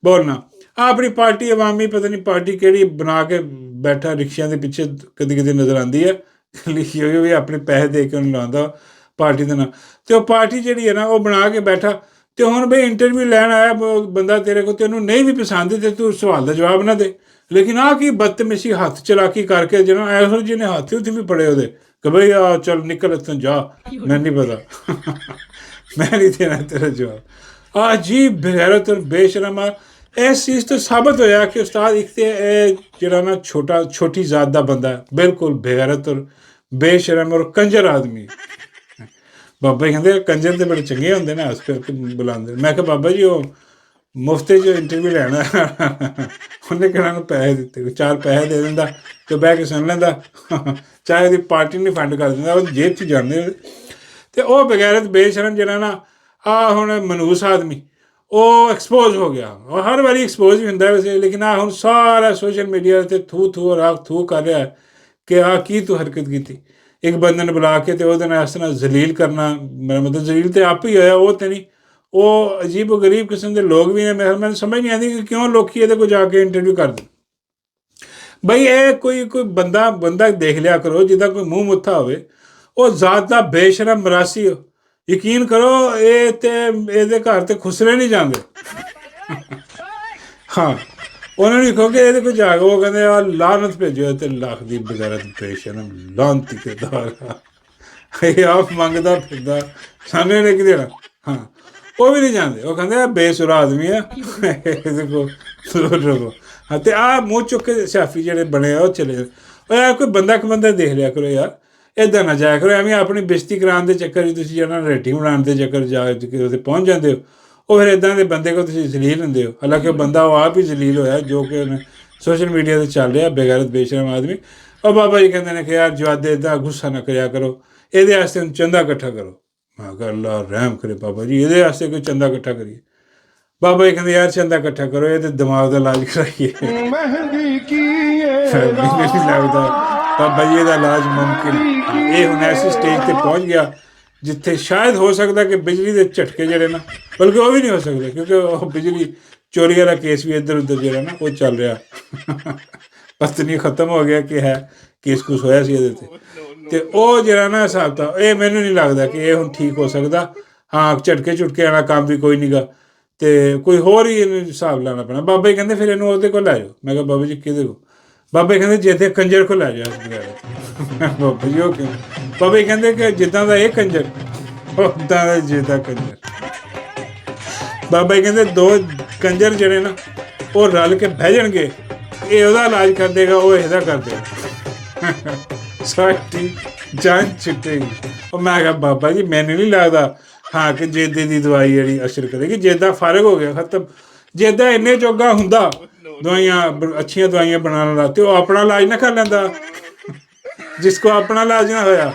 ਬੋਲਣਾ। ਆਪਣੀ ਪਾਰਟੀ ਅਵਾਮੀ ਪਤਾ ਨਹੀਂ ਪਾਰਟੀ ਕਿਹੜੀ ਬਣਾ ਕੇ ਬੈਠਾ ਰਿਕਸ਼ਿਆਂ ਦੇ ਪਿੱਛੇ ਕਦੀ ਕਦੀ ਨਜ਼ਰ ਆਉਂਦੀ ਹੈ ਲਿਖੀ ਹੋਈ ਵੀ ਆਪਣੇ ਪੈਸੇ ਦੇ ਕੇ ਉਹਨੂੰ ਲਾਉਂਦਾ ਪਾਰਟੀ ਦੇ ਨਾਲ। ਤੇ ਉਹ ਪਾਰਟੀ ਜਿਹੜੀ ਹੈ ਨਾ ਉਹ ਬਣਾ ਕੇ ਬੈਠਾ। ਤੇ ਹੁਣ ਬਈ ਇੰਟਰਵਿਊ ਲੈਣ ਆਇਆ ਬੰਦਾ ਤੇਰੇ ਕੋਲ, ਤੈਨੂੰ ਨਹੀਂ ਵੀ ਪਸੰਦ ਤੇ ਤੂੰ ਸਵਾਲ ਦਾ ਜਵਾਬ ਨਾ ਦੇ। ਲੇਕਿਨ ਆਹ ਕੀ ਬਦਤਮੀਜ਼ੀ, ਹੱਥ ਚਲਾਕੀ ਕਰਕੇ ਜਿਹੜਾ ਇਹੋ ਜਿਹੇ ਨੇ ਹੱਥ ਉੱਥੇ ਵੀ ਫੜੇ ਉਹਦੇ ਕਿ ਬਈ ਆ ਚੱਲ ਨਿਕਲ ਇੱਥੋਂ ਜਾ, ਮੈਨੂੰ ਨਹੀਂ ਪਤਾ ਮੈਂ ਨਹੀਂ ਦੇਣਾ ਤੇਰਾ ਜਵਾਬ। ਆ ਅਜੀਬ ਬੇਗੈਰਤ ਔਰ ਬੇਸ਼ਰਮ ਆ। ਇਸ ਚੀਜ਼ ਤੋਂ ਸਾਬਤ ਹੋਇਆ ਕਿ ਉਸਤਾਦ ਇੱਕ ਤੇ ਇਹ ਜਿਹੜਾ ਨਾ ਛੋਟੀ ਜ਼ਾਤ ਦਾ ਬੰਦਾ ਹੈ, ਬਿਲਕੁਲ ਬੇਗੈਰਤ ਔਰ ਬੇਸ਼ਰਮ ਔਰ ਕੰਜਰ ਆਦਮੀ। ਬਾਬਾ ਜੀ ਕਹਿੰਦੇ ਕੰਜਰ ਤੇ ਬੜੇ ਚੰਗੇ ਹੁੰਦੇ ਨੇ, ਹੱਸ ਕਰਕੇ ਬੁਲਾਉਂਦੇ। ਮੈਂ ਕਿਹਾ ਬਾਬਾ ਜੀ ਉਹ ਮੁਫਤ 'ਚ ਇੰਟਰਵਿਊ ਲੈਣਾ, ਉਹਨੇ ਕਿਹਨਾਂ ਨੂੰ ਪੈਸੇ ਦਿੱਤੇ, 4 ਪੈਸੇ ਦੇ ਦਿੰਦਾ ਤੇ ਬਹਿ ਕੇ ਸੁਣ ਲੈਂਦਾ, ਚਾਹੇ ਉਹਦੀ ਪਾਰਟੀ ਨਹੀਂ ਫੰਡ ਕਰ ਦਿੰਦਾ, ਉਹ ਜੇਬ 'ਚ ਜਾਂਦੇ। ਤੇ ਉਹ ਬਗੈਰਤ ਬੇਸ਼ਰਮ ਜਿਹੜਾ ਨਾ ਆਹ ਹੁਣ ਮਨੂਸ ਆਦਮੀ ਉਹ ਐਕਸਪੋਜ਼ ਹੋ ਗਿਆ। ਉਹ ਹਰ ਵਾਰੀ ਐਕਸਪੋਜ਼ ਵੀ ਹੁੰਦਾ ਵੈਸੇ, ਲੇਕਿਨ ਆਹ ਹੁਣ ਸਾਰਾ ਸੋਸ਼ਲ ਮੀਡੀਆ 'ਤੇ ਥੂ ਔਰ ਆਖ ਥੂ ਕਰ ਰਿਹਾ ਕਿ ਆਹ ਕੀ ਤੂੰ ਹਰਕਤ ਕੀਤੀ। ਇੱਕ ਬੰਦੇ ਨੂੰ ਬੁਲਾ ਕੇ ਤੇ ਉਹਦੇ ਨਾਲ ਇਸ ਤਰ੍ਹਾਂ ਜ਼ਲੀਲ ਕਰਨਾ, ਮੇਰਾ ਮਤਲਬ ਜ਼ਲੀਲ ਤੇ ਆਪ ਹੀ ਹੋਇਆ, ਉਹ ਤੇ ਨਹੀਂ। ਉਹ ਅਜੀਬ ਗਰੀਬ ਕਿਸਮ ਦੇ ਲੋਕ ਵੀ ਨੇ। ਮੈਨੂੰ ਸਮਝ ਨਹੀਂ ਆਉਂਦੀ ਕਿ ਕਿਉਂ ਲੋਕ ਇਹਦੇ ਕੋਲ ਜਾ ਕੇ ਇੰਟਰਵਿਊ ਕਰਦੇ। ਬਈ ਇਹ ਕੋਈ ਬੰਦਾ ਦੇਖ ਲਿਆ ਕਰੋ ਜਿਹਦਾ ਕੋਈ ਮੂੰਹ ਮੁੱਥਾ ਹੋਵੇ, ਉਹ ਜ਼ਾਤ ਦਾ ਬੇਸ਼ਰਮ ਮਰਾਸੀ ਹੋ। ਯਕੀਨ ਕਰੋ ਇਹ ਤੇ ਇਹਦੇ ਘਰ ਤੇ ਖੁਸਰੇ ਨਹੀਂ ਜਾਂਦੇ। ਹਾਂ, ਉਹਨਾਂ ਨੂੰ ਕਹੋ ਕਿ ਇਹਦੇ ਕੋਲ ਜਾ ਕੇ ਉਹ ਕਹਿੰਦੇ ਆ ਲਾਨਤ ਭੇਜੋ ਤੇ ਲੱਖ ਦੀ ਬਗੈਰਤ ਬੇਸ਼ਰਮ ਲਾਨਤੀ ਕਿਰਦਾਰ ਇਹ ਆਪ ਮੰਗਦਾ ਫਿਰਦਾ, ਸਾਨੂੰ ਨੇ ਕੀ ਦੇਣਾ। ਹਾਂ, ਉਹ ਵੀ ਨਹੀਂ ਜਾਂਦੇ, ਉਹ ਕਹਿੰਦੇ ਆ ਬੇਸੁਰਾ ਆਦਮੀ ਆ ਇਹਦੇ ਕੋਲ ਰਵੋ। ਹਾਂ, ਤੇ ਆਹ ਮੂੰਹ ਚੁੱਕ ਕੇ ਸਿਆਫੀ ਜਿਹੜੇ ਬਣੇ ਆ ਉਹ ਚਲੇ ਜਾਂਦੇ। ਉਹ ਯਾਰ ਕੋਈ ਬੰਦਾ ਦੇਖ ਲਿਆ ਕਰੋ ਯਾਰ, ਇੱਦਾਂ ਨਾ ਜਾਇਆ ਕਰੋ। ਐਵੇਂ ਆਪਣੀ ਬੇਇੱਜ਼ਤੀ ਕਰਾਉਣ ਦੇ ਚੱਕਰ 'ਚ ਤੁਸੀਂ ਜਿਹੜਾ ਰੇਟਿੰਗ ਬਣਾਉਣ ਦੇ ਚੱਕਰ ਜਾ ਕੇ ਉਹਦੇ ਪਹੁੰਚ ਜਾਂਦੇ ਹੋ। ਉਹ ਫਿਰ ਇੱਦਾਂ ਦੇ ਬੰਦੇ ਕੋਲ ਤੁਸੀਂ ਜ਼ਲੀਲ ਹੁੰਦੇ ਹੋ। ਹਾਲਾਂਕਿ ਉਹ ਬੰਦਾ ਉਹ ਆਪ ਹੀ ਜ਼ਲੀਲ ਹੋਇਆ ਜੋ ਕਿ ਉਹਨੇ ਸੋਸ਼ਲ ਮੀਡੀਆ 'ਤੇ ਚੱਲ ਰਿਹਾ ਬੇਗੈਰਤ ਬੇਸ਼ਰਮ ਆਦਮੀ। ਉਹ ਬਾਬਾ ਜੀ ਕਹਿੰਦੇ ਨੇ ਕਿ ਯਾਰ ਜਵਾਦੇ ਇੱਦਾਂ ਗੁੱਸਾ ਨਾ ਕਰਿਆ ਕਰੋ, ਇਹਦੇ ਵਾਸਤੇ ਹੁਣ ਚੰਦਾ ਇਕੱਠਾ ਕਰੋ। ਮੈਂ ਕਿਹਾ ਅੱਲਾ ਰਹਿਮ ਕਰੇ ਬਾਬਾ ਜੀ, ਇਹਦੇ ਵਾਸਤੇ ਕੋਈ ਚੰਦਾ ਇਕੱਠਾ ਕਰੀਏ। ਬਾਬਾ ਜੀ ਕਹਿੰਦੇ ਯਾਰ ਚੰਦਾ ਇਕੱਠਾ ਕਰੋ, ਇਹਦੇ ਦਿਮਾਗ ਦਾ ਇਲਾਜ ਕਰਾਈਏ। ਮੈਨੂੰ ਨਹੀਂ ਲੱਗਦਾ ਬਾਬਾ ਜੀ ਇਹਦਾ ਇਲਾਜ ਮੁਮਕਿਨ। ਇਹ ਹੁਣ ਐਸੀ ਸਟੇਜ 'ਤੇ ਪਹੁੰਚ ਗਿਆ ਜਿੱਥੇ ਸ਼ਾਇਦ ਹੋ ਸਕਦਾ ਕਿ ਬਿਜਲੀ ਦੇ ਝਟਕੇ ਜਿਹੜੇ ਨਾ, ਬਲਕਿ ਉਹ ਵੀ ਨਹੀਂ ਹੋ ਸਕਦੇ ਕਿਉਂਕਿ ਉਹ ਬਿਜਲੀ ਚੋਰੀ ਵਾਲਾ ਕੇਸ ਵੀ ਇੱਧਰ ਉੱਧਰ ਜਿਹੜਾ ਨਾ ਉਹ ਚੱਲ ਰਿਹਾ। ਪਤਾ ਨਹੀਂ ਖਤਮ ਹੋ ਗਿਆ ਕਿ ਹੈ ਕੇਸ ਕੁਛ ਹੋਇਆ ਸੀ ਇਹਦੇ 'ਤੇ। ਤੇ ਉਹ ਜਿਹੜਾ ਨਾ ਹਿਸਾਬ ਤਾਂ ਇਹ ਮੈਨੂੰ ਨਹੀਂ ਲੱਗਦਾ ਕਿ ਇਹ ਹੁਣ ਠੀਕ ਹੋ ਸਕਦਾ। ਹਾਂ, ਝਟਕੇ ਵਾਲਾ ਕੰਮ ਵੀ ਕੋਈ ਨਹੀਂ ਗਾ ਤੇ ਕੋਈ ਹੋਰ ਹੀ ਇਹਨੂੰ ਹਿਸਾਬ ਲਾਉਣਾ ਪੈਣਾ। ਬਾਬਾ ਜੀ ਕਹਿੰਦੇ ਫਿਰ ਇਹਨੂੰ ਉਹਦੇ ਕੋਲ ਲੈ ਜਾਓ। ਮੈਂ ਕਿਹਾ ਬਾਬਾ ਜੀ ਕਿਹਦੇ ਕੋਲ? ਬਾਬਾ ਜੀ ਕਹਿੰਦੇ ਜਿੱਥੇ ਕੰਜਰ ਕੋਲ ਲੈ ਜਾਓ। ਬਾਬਾ ਜੀ ਉਹ ਕਿਉਂ? ਬਾਬਾ ਜੀ ਕਹਿੰਦੇ ਕਿ ਜਿੱਦਾਂ ਦਾ ਇਹ ਕੰਜਰ ਉੱਦਾਂ ਦਾ ਜਿੱਦਾਂ ਕੰਜਰ। ਬਾਬਾ ਜੀ ਕਹਿੰਦੇ 2 ਕੰਜਰ ਜਿਹੜੇ ਨਾ ਉਹ ਰਲ ਕੇ ਬਹਿ ਜਾਣਗੇ, ਇਹ ਉਹਦਾ ਇਲਾਜ ਕਰ ਦੇਗਾ, ਉਹ ਇਹਦਾ ਕਰ ਦੇਗਾ, ਸਾਡੀ ਜਾਨ ਛੁੱਟੇਗੀ। ਉਹ ਮੈਂ ਕਿਹਾ ਬਾਬਾ ਜੀ ਮੈਨੂੰ ਨਹੀਂ ਲੱਗਦਾ ਹਾਂ ਕਿ ਜੇਦੇ ਦੀ ਦਵਾਈ ਜਿਹੜੀ ਅਸਰ ਕਰੇਗੀ। ਜੇਦਾ ਫਰਕ ਹੋ ਗਿਆ, ਖਤਮ। ਜੇਦਾ ਇੰਨੇ ਜੋਗਾ ਹੁੰਦਾ ਦਵਾਈਆਂ ਅੱਛੀਆਂ ਦਵਾਈਆਂ ਬਣਾਉਣ ਵਾਲਾ, ਤੇ ਉਹ ਆਪਣਾ ਇਲਾਜ ਨਾ ਕਰ ਲੈਂਦਾ ਜਿਸ ਕੋ ਆਪਣਾ ਇਲਾਜ ਨਾ ਹੋਇਆ।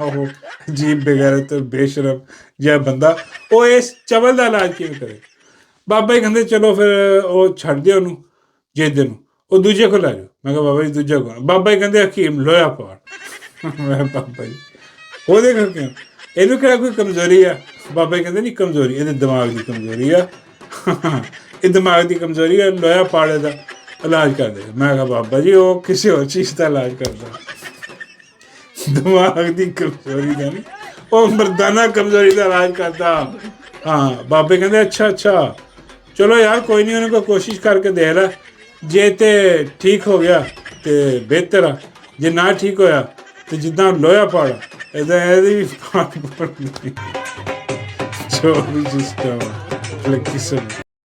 ਉਹ ਅਜੀਬ ਬੇਗੈਰਤ ਬੇਸ਼ਰਮ ਜਿਹਾ ਬੰਦਾ ਉਹ ਇਸ ਚਵਲ ਦਾ ਇਲਾਜ ਕਿਵੇਂ ਕਰੇ? ਬਾਬਾ ਜੀ ਕਹਿੰਦੇ ਚਲੋ ਫਿਰ ਉਹ ਛੱਡ ਦਿਓ ਉਹਨੂੰ ਜੇਦੇ ਨੂੰ, ਉਹ ਦੂਜੇ ਕੋਲ ਲੈ ਜਾਓ। ਮੈਂ ਕਿਹਾ ਬਾਬਾ ਜੀ ਦੂਜਾ ਕੋਲ? ਬਾਬਾ ਜੀ ਕਹਿੰਦੇ ਹਕੀਮ ਲੋਹਾ ਪਾੜ। ਮੈਂ ਬਾਬਾ ਜੀ ਉਹਦੇ ਕਰਕੇ ਇਹਨੂੰ ਕਿਹੜਾ ਕੋਈ ਕਮਜ਼ੋਰੀ ਆ? ਬਾਬਾ ਜੀ ਕਹਿੰਦੇ ਨਹੀਂ ਕਮਜ਼ੋਰੀ, ਇਹਦੇ ਦਿਮਾਗ ਦੀ ਕਮਜ਼ੋਰੀ ਆ। ਇਹ ਦਿਮਾਗ ਦੀ ਕਮਜ਼ੋਰੀ ਆ, ਲੋਹਾ ਪਾੜੇ ਦਾ ਇਲਾਜ ਕਰਦੇ। ਮੈਂ ਕਿਹਾ ਬਾਬਾ ਜੀ ਉਹ ਕਿਸੇ ਹੋਰ ਚੀਜ਼ ਦਾ ਇਲਾਜ ਕਰਦਾ, ਦਿਮਾਗ ਦੀ ਕਮਜ਼ੋਰੀ ਦਾ ਨਹੀਂ, ਉਹ ਮਰਦਾਨਾ ਕਮਜ਼ੋਰੀ ਦਾ ਇਲਾਜ ਕਰਦਾ। ਹਾਂ, ਬਾਬੇ ਕਹਿੰਦੇ ਅੱਛਾ ਚਲੋ ਯਾਰ ਕੋਈ ਨਹੀਂ, ਉਹਨੇ ਕੋਈ ਕੋਸ਼ਿਸ਼ ਕਰਕੇ ਦੇਖ ਲੈ, ਜੇ ਤੇ ਠੀਕ ਹੋ ਗਿਆ ਤੇ ਬਿਹਤਰ ਆ, ਜੇ ਨਾ ਠੀਕ ਹੋਇਆ ਤੇ ਜਿੱਦਾਂ ਲੋਹਾ ਪਾੜਾ ਇਹਦੀ ਵੀ ਜੋ ਵੀ ਸਿਸਟਮ ਕਿਸਮ